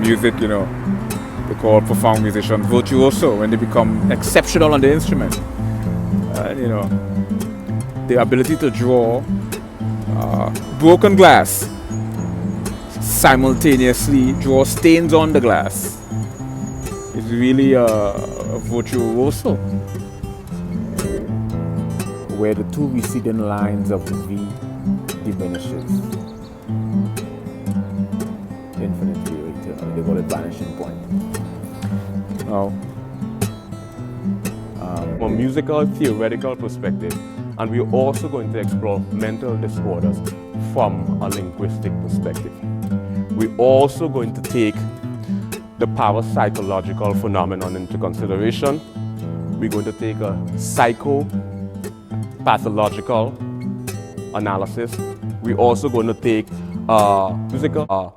music, you know, they call profound musicians virtuoso when they become exceptional on the instrument. You know, the ability to draw broken glass, simultaneously draw stains on the glass, is really a virtuoso, where the two receding lines of the V diminishes infinitely or eternally. They call it vanishing point. Now, from a musical theoretical perspective, and we're also going to explore mental disorders from a linguistic perspective. We're also going to take the parapsychological phenomenon into consideration. We're going to take a psychopathological analysis. We're also going to take musical